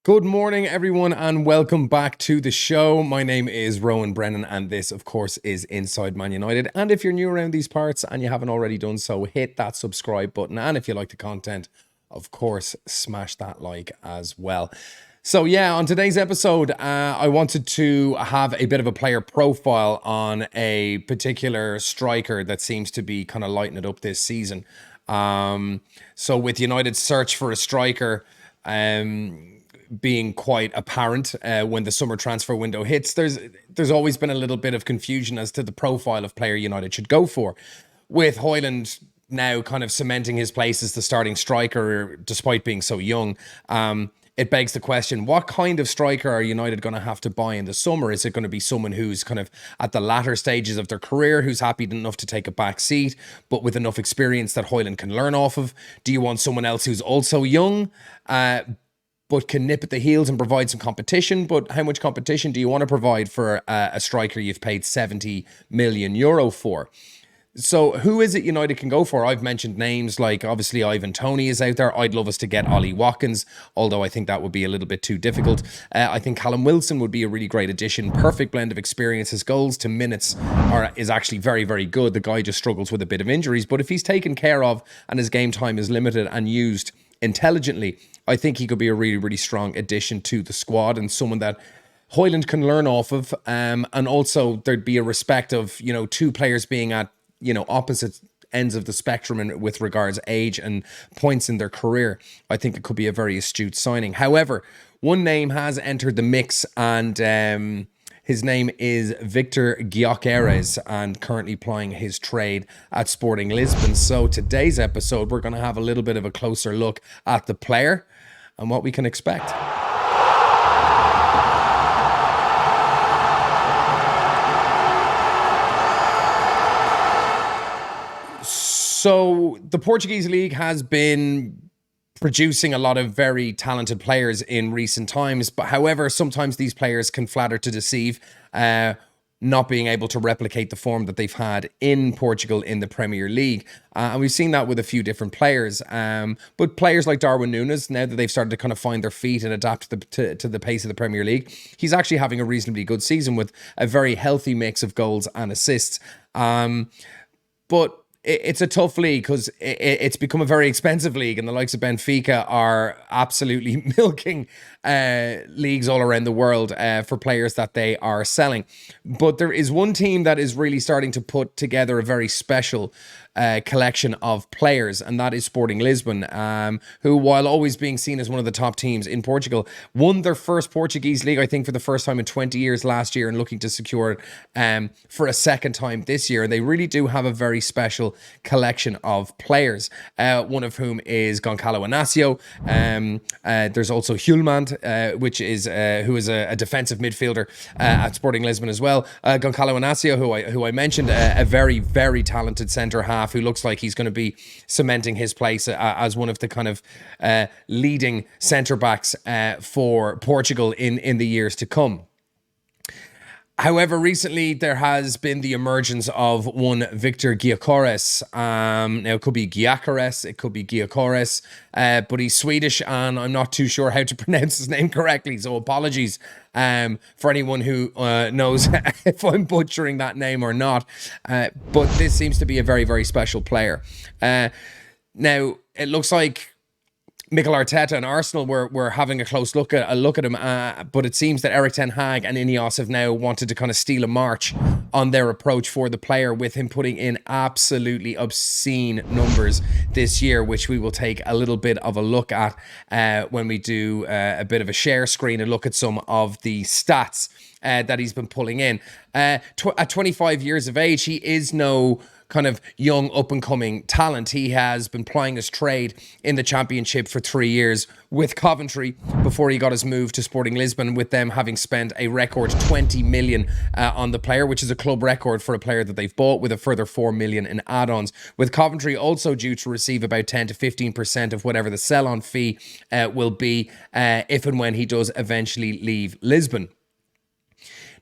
Good morning, everyone, and welcome back to the show. My name is Rowan Brennan, and this, of course, is Inside Man United. And if you're new around these parts and you haven't already done so, hit that subscribe button. And if you like the content, of course, smash that like as well. So yeah, on today's episode, I wanted to have a bit of a player profile on a particular striker that seems to be kind of lighting it up this season. So with United's search for a striker, being quite apparent when the summer transfer window hits, there's always been a little bit of confusion as to the profile of player United should go for. With Højlund now kind of cementing his place as the starting striker despite being so young, it begs the question, what kind of striker are United going to have to buy in the summer? Is it going to be someone who's kind of at the latter stages of their career, who's happy enough to take a back seat, but with enough experience that Højlund can learn off of? Do you want someone else who's also young, but can nip at the heels and provide some competition? But how much competition do you want to provide for a striker you've paid 70 million euro for? So who is it United can go for? I've mentioned names like, obviously, Ivan Toney is out there. I'd love us to get Ollie Watkins, although I think that would be a little bit too difficult. I think Callum Wilson would be a really great addition. Perfect blend of experience. His goals to minutes is actually very, very good. The guy just struggles with a bit of injuries, but if he's taken care of and his game time is limited and used intelligently, I think he could be a really, really strong addition to the squad and someone that Højlund can learn off of. And also there'd be a respect of, two players being at, opposite ends of the spectrum and with regards age and points in their career. I think it could be a very astute signing. However, one name has entered the mix, and his name is Viktor Gyokeres, and currently plying his trade at Sporting Lisbon. So today's episode, we're going to have a little bit of a closer look at the player and what we can expect. So the Portuguese league has been producing a lot of very talented players in recent times, but however, sometimes these players can flatter to deceive, not being able to replicate the form that they've had in Portugal in the Premier League. And we've seen that with a few different players. But players like Darwin Núñez, now that they've started to kind of find their feet and adapt to the pace of the Premier League, he's actually having a reasonably good season with a very healthy mix of goals and assists. But it's a tough league because it's become a very expensive league, and the likes of Benfica are absolutely milking leagues all around the world for players that they are selling. But there is one team that is really starting to put together a very special collection of players, and that is Sporting Lisbon, who, while always being seen as one of the top teams in Portugal, won their first Portuguese league, I think, for the first time in 20 years last year, and looking to secure it for a second time this year. And they really do have a very special collection of players, one of whom is Gonçalo Inácio. There's also Hjulmand, who is a defensive midfielder at Sporting Lisbon as well. Gonçalo Inácio, who I mentioned, a very, very talented centre half who looks like he's going to be cementing his place as one of the kind of leading centre backs for Portugal in the years to come. However, recently there has been the emergence of one Viktor Gyokeres. Now, it could be Gyokeres, it could be Gyokeres, but he's Swedish and I'm not too sure how to pronounce his name correctly, so apologies for anyone who knows if I'm butchering that name or not. But this seems to be a very, very special player. Now, it looks like Mikel Arteta and Arsenal were having a close look at him, but it seems that Erik ten Hag and Ineos have now wanted to kind of steal a march on their approach for the player, with him putting in absolutely obscene numbers this year, which we will take a little bit of a look at when we do a bit of a share screen and look at some of the stats that he's been pulling in. At 25 years of age, he is no kind of young up-and-coming talent. He has been plying his trade in the Championship for 3 years with Coventry before he got his move to Sporting Lisbon, with them having spent a record 20 million on the player, which is a club record for a player that they've bought, with a further 4 million in add-ons, with Coventry also due to receive about 10 to 15% of whatever the sell-on fee will be if and when he does eventually leave Lisbon.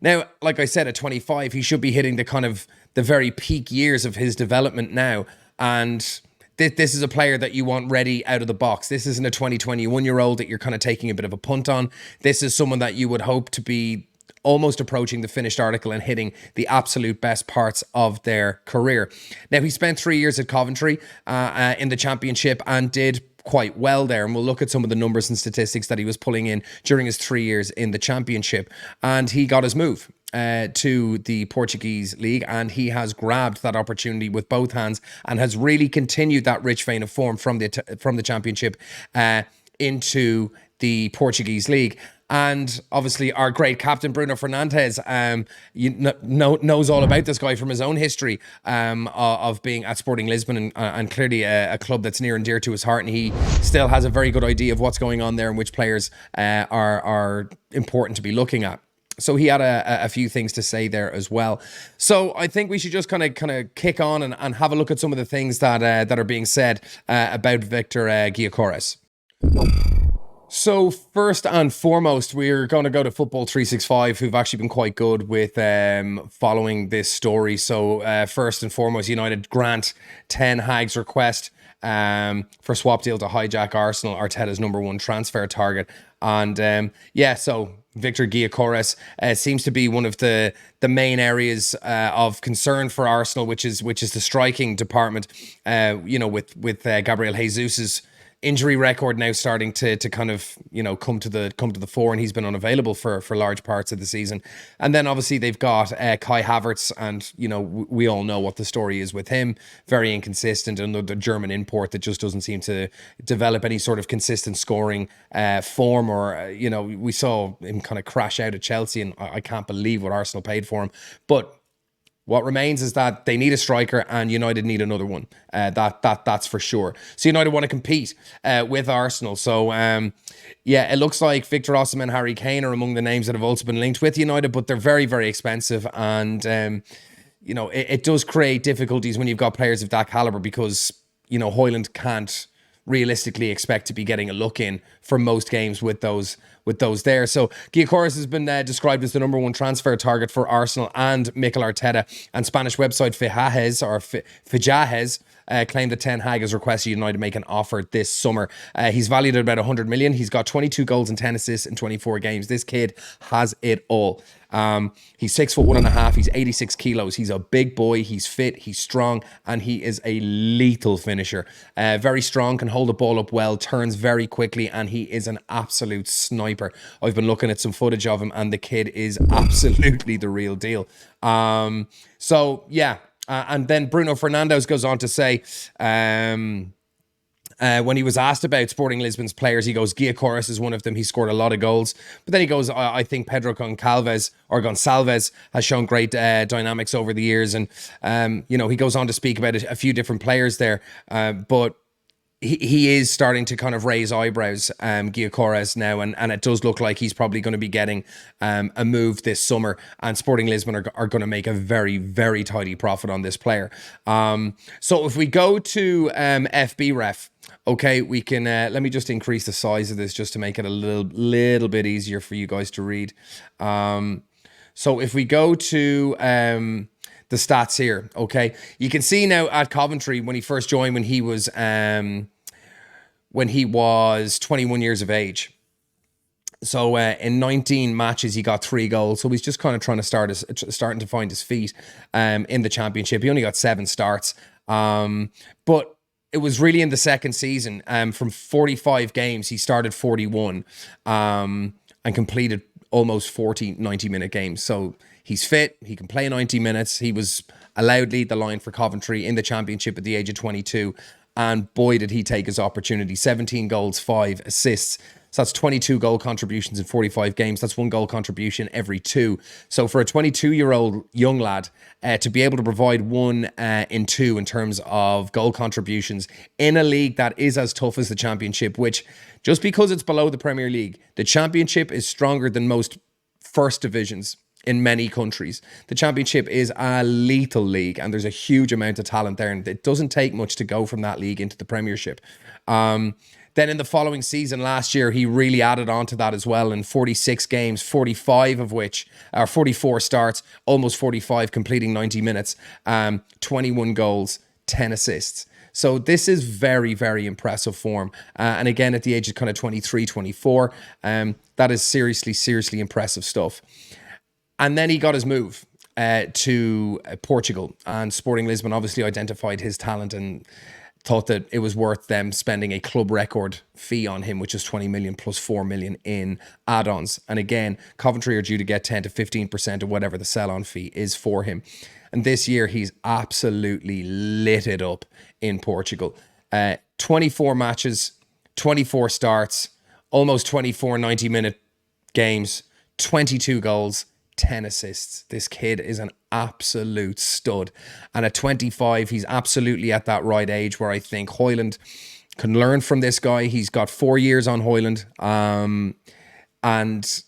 Now, like I said, at 25, he should be hitting the kind of the very peak years of his development now. And this is a player that you want ready out of the box. This isn't a 21-year-old that you're kind of taking a bit of a punt on. This is someone that you would hope to be almost approaching the finished article and hitting the absolute best parts of their career. Now, he spent 3 years at Coventry in the Championship and did quite well there. And we'll look at some of the numbers and statistics that he was pulling in during his 3 years in the Championship. And he got his move to the Portuguese league, and he has grabbed that opportunity with both hands and has really continued that rich vein of form from the Championship into the Portuguese league. And obviously our great captain, Bruno Fernandes, knows all about this guy from his own history of being at Sporting Lisbon and clearly a club that's near and dear to his heart. And he still has a very good idea of what's going on there and which players are important to be looking at. So he had a few things to say there as well. So I think we should just kind of kick on and have a look at some of the things that are being said about Viktor Gyokeres. So first and foremost, we're going to go to Football 365, who've actually been quite good with following this story. So first and foremost, United grant Ten Hag's request for swap deal to hijack Arsenal, Arteta's number one transfer target. And so Viktor Gyokeres seems to be one of the main areas of concern for Arsenal, which is the striking department. With Gabriel Jesus's injury record now starting to kind of come to the fore, and he's been unavailable for large parts of the season. And then obviously they've got Kai Havertz, and we all know what the story is with him. Very inconsistent, and the German import that just doesn't seem to develop any sort of consistent scoring form, or we saw him kind of crash out at Chelsea, and I can't believe what Arsenal paid for him. But what remains is that they need a striker, and United need another one. That's for sure. So United want to compete with Arsenal. So it looks like Victor Osimhen and Harry Kane are among the names that have also been linked with United, but they're very, very expensive, and it does create difficulties when you've got players of that caliber, because Højlund can't realistically expect to be getting a look in for most games with those there. So Gyokeres has been described as the number one transfer target for Arsenal and Mikel Arteta, and Spanish website Fijajes claimed that Ten Hag has requested United make an offer this summer. He's valued at about 100 million. He's got 22 goals and 10 assists in 24 games. This kid has it all. He's 6'1.5". He's 86 kilos. He's a big boy. He's fit. He's strong, and he is a lethal finisher. Very strong, can hold the ball up well, turns very quickly, and he is an absolute sniper. I've been looking at some footage of him, and the kid is absolutely the real deal. And then Bruno Fernandes goes on to say, when he was asked about Sporting Lisbon's players, he goes, Gyokeres is one of them. He scored a lot of goals. But then he goes, I think Pedro Gonçalves has shown great dynamics over the years. And, he goes on to speak about a few different players there. But he is starting to kind of raise eyebrows, Gyokeres now, and it does look like he's probably going to be getting a move this summer, and Sporting Lisbon are going to make a very, very tidy profit on this player. So if we go to FB Ref, okay, we can, let me just increase the size of this just to make it a little bit easier for you guys to read. So if we go to the stats here, okay, you can see now at Coventry when he first joined, when he was 21 years of age. So in 19 matches, he got 3 goals. So he's just kind of starting to find his feet in the Championship. He only got 7 starts, but it was really in the second season. From 45 games, he started 41 and completed almost 40 90-minute games. So he's fit. He can play 90 minutes. He was allowed lead the line for Coventry in the Championship at the age of 22. And boy, did he take his opportunity. 17 goals, 5 assists. So that's 22 goal contributions in 45 games. That's 1 goal contribution every 2. So for a 22-year-old young lad to be able to provide 1 in 2 in terms of goal contributions in a league that is as tough as the Championship, which just because it's below the Premier League, the Championship is stronger than most first divisions in many countries. The Championship is a lethal league, and there's a huge amount of talent there, and it doesn't take much to go from that league into the Premiership. Then in the following season last year, he really added on to that as well. In 46 games, 45 of which are 44 starts, almost 45 completing 90 minutes, 21 goals, 10 assists. So this is very, very impressive form. And again, at the age of kind of 23, 24, that is seriously, seriously impressive stuff. And then he got his move to Portugal, and Sporting Lisbon obviously identified his talent and thought that it was worth them spending a club record fee on him, which is 20 million plus 4 million in add-ons. And again, Coventry are due to get 10 to 15% of whatever the sell-on fee is for him. And this year, he's absolutely lit it up in Portugal. 24 matches, 24 starts, almost 24 90-minute games, 22 goals, 10 assists. This kid is an absolute stud. And at 25, he's absolutely at that right age where I think Højlund can learn from this guy. He's got 4 years on Højlund. And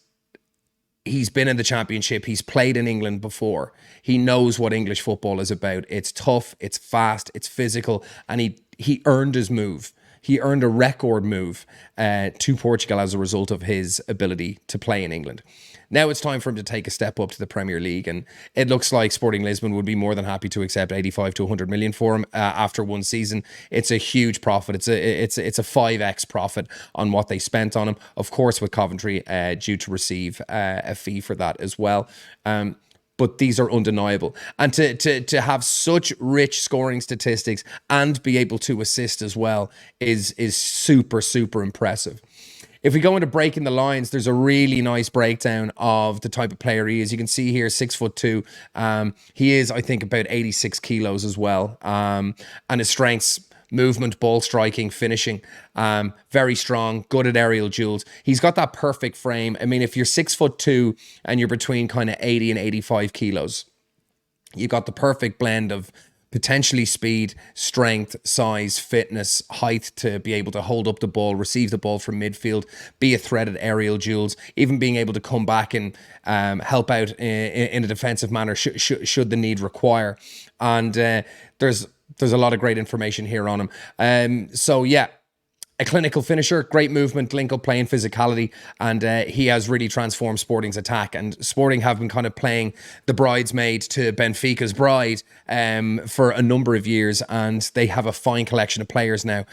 he's been in the Championship. He's played in England before. He knows what English football is about. It's tough, it's fast, it's physical. And he earned his move. He earned a record move to Portugal as a result of his ability to play in England. Now it's time for him to take a step up to the Premier League, and it looks like Sporting Lisbon would be more than happy to accept 85 to 100 million for him after one season. It's a huge profit. It's a 5x profit on what they spent on him. Of course, with Coventry due to receive a fee for that as well. But these are undeniable. And to have such rich scoring statistics and be able to assist as well is super, super impressive. If we go into breaking the lines, there's a really nice breakdown of the type of player he is. You can see here, 6'2". He is, I think, about 86 kilos as well. And his strengths, movement, ball striking, finishing, very strong, good at aerial duels. He's got that perfect frame. I mean, if you're 6'2" and you're between kind of 80 and 85 kilos, you've got the perfect blend of potentially speed, strength, size, fitness, height to be able to hold up the ball, receive the ball from midfield, be a threat at aerial duels, even being able to come back and help out in a defensive manner should the need require. And there's a lot of great information here on him. So yeah, a clinical finisher, great movement, link-up play and physicality, and he has really transformed Sporting's attack. And Sporting have been kind of playing the bridesmaid to Benfica's bride for a number of years, and they have a fine collection of players now,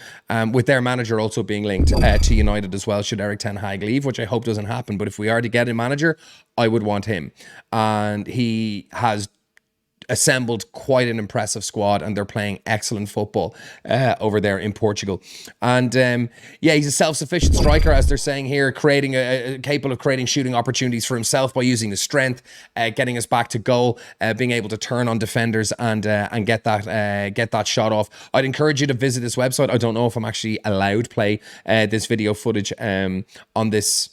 with their manager also being linked to United as well, should Erik ten Hag leave, which I hope doesn't happen. But if we are to get a manager, I would want him. And he has assembled quite an impressive squad, and they're playing excellent football over there in Portugal. And yeah, he's a self-sufficient striker, as they're saying here, capable of creating shooting opportunities for himself by using his strength, getting us back to goal, being able to turn on defenders and get that shot off. I'd encourage you to visit this website. I don't know if I'm actually allowed to play this video footage on this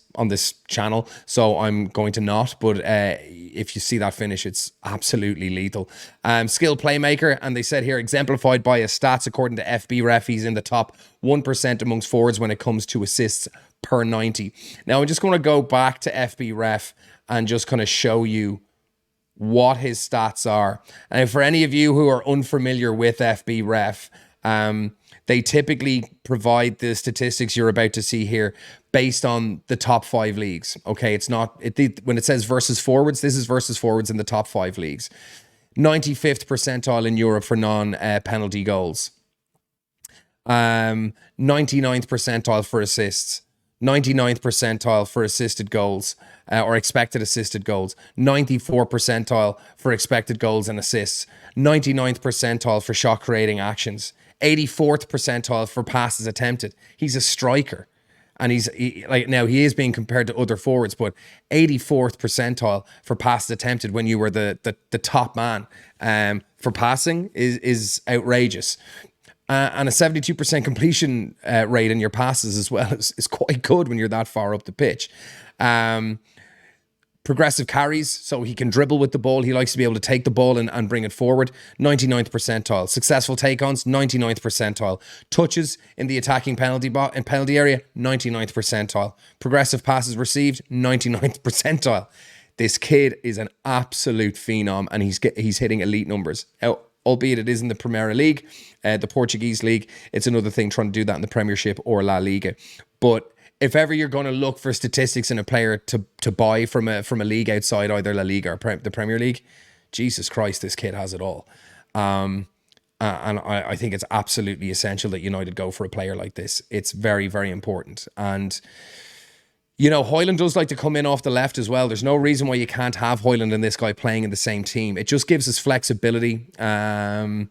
channel, so I'm going to not, but if you see that finish, it's absolutely lethal. Skilled playmaker, and they said here, exemplified by his stats. According to FBref, he's in the top 1% amongst forwards when it comes to assists per 90. Now, I'm just going to go back to FBref and just kind of show you what his stats are. And for any of you who are unfamiliar with FBref, they typically provide the statistics you're about to see here based on the top 5 leagues. Okay, it's not, when it says versus forwards, this is versus forwards in the top 5 leagues. 95th percentile in Europe for non-penalty goals. 99th percentile for assists. 99th percentile for assisted goals or expected assisted goals. 94 percentile for expected goals and assists. 99th percentile for shot creating actions. 84th percentile for passes attempted. He's a striker. And now he is being compared to other forwards, but 84th percentile for passes attempted when you were the top man for passing is outrageous. And a 72% completion rate in your passes as well is quite good when you're that far up the pitch. Progressive carries, so he can dribble with the ball. He likes to be able to take the ball and bring it forward. 99th percentile. Successful take-ons, 99th percentile. Touches in the attacking penalty area, 99th percentile. Progressive passes received, 99th percentile. This kid is an absolute phenom, and he's hitting elite numbers. Albeit it is in the Premier League, the Portuguese league. It's another thing trying to do that in the Premiership or La Liga. But if ever you're going to look for statistics in a player to buy from a league outside either La Liga or the Premier League, Jesus Christ, this kid has it all. And I think it's absolutely essential that United go for a player like this. It's very, very important. And, you know, Højlund does like to come in off the left as well. There's no reason why you can't have Højlund and this guy playing in the same team. It just gives us flexibility and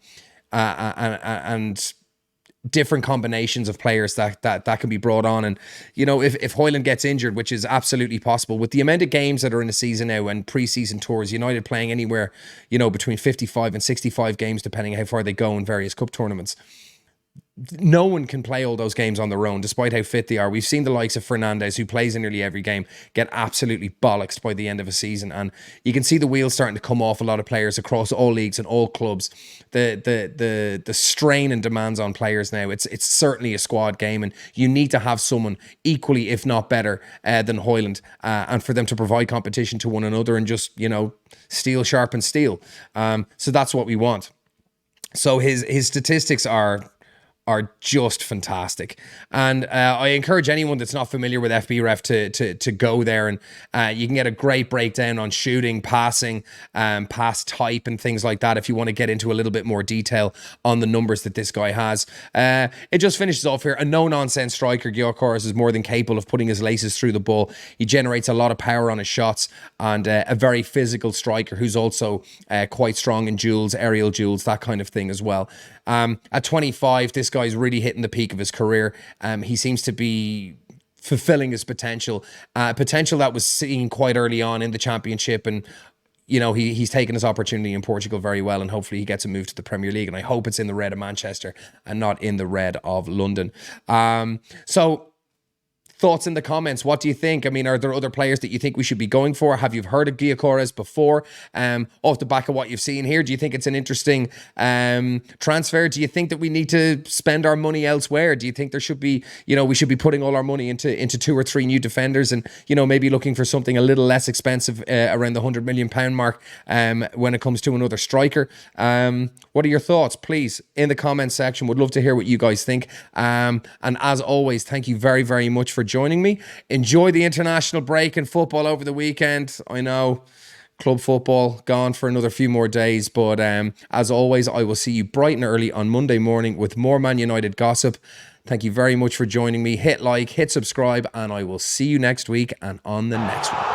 different combinations of players that can be brought on. And, you know, if Højlund gets injured, which is absolutely possible, with the amount of games that are in the season now and pre-season tours, United playing anywhere, you know, between 55 and 65 games, depending how far they go in various cup tournaments. No one can play all those games on their own, despite how fit they are. We've seen the likes of Fernandes, who plays in nearly every game, get absolutely bollocksed by the end of a season. And you can see the wheels starting to come off a lot of players across all leagues and all clubs. The strain and demands on players now, it's certainly a squad game, and you need to have someone equally, if not better, than Højlund, and for them to provide competition to one another and just, you know, steel sharpens steel. So that's what we want. So his statistics are just fantastic. And I encourage anyone that's not familiar with FBref to go there, and you can get a great breakdown on shooting, passing, pass type and things like that if you want to get into a little bit more detail on the numbers that this guy has. It just finishes off here. A no-nonsense striker, Gyokeres, is more than capable of putting his laces through the ball. He generates a lot of power on his shots, and a very physical striker who's also quite strong in duels, aerial duels, that kind of thing as well. At 25, this guy's really hitting the peak of his career. He seems to be fulfilling his potential that was seen quite early on in the championship. And, you know, he's taken his opportunity in Portugal very well, and hopefully he gets a move to the Premier League. And I hope it's in the red of Manchester and not in the red of London. So thoughts in the comments. What do you think? I mean, are there other players that you think we should be going for? Have you heard of Gyokeres before? Off the back of what you've seen here, do you think it's an interesting transfer? Do you think that we need to spend our money elsewhere? Do you think there should be, you know, we should be putting all our money into 2 or 3 new defenders, and, you know, maybe looking for something a little less expensive around the £100 million mark when it comes to another striker? What are your thoughts? Please, in the comments section. Would love to hear what you guys think. And as always, thank you very, very much for joining me. Enjoy the international break in football over the weekend. I know club football gone for another few more days, but as always, I will see you bright and early on Monday morning with more Man United gossip. Thank you very much for joining me. Hit like, hit subscribe, and I will see you next week and on the next one.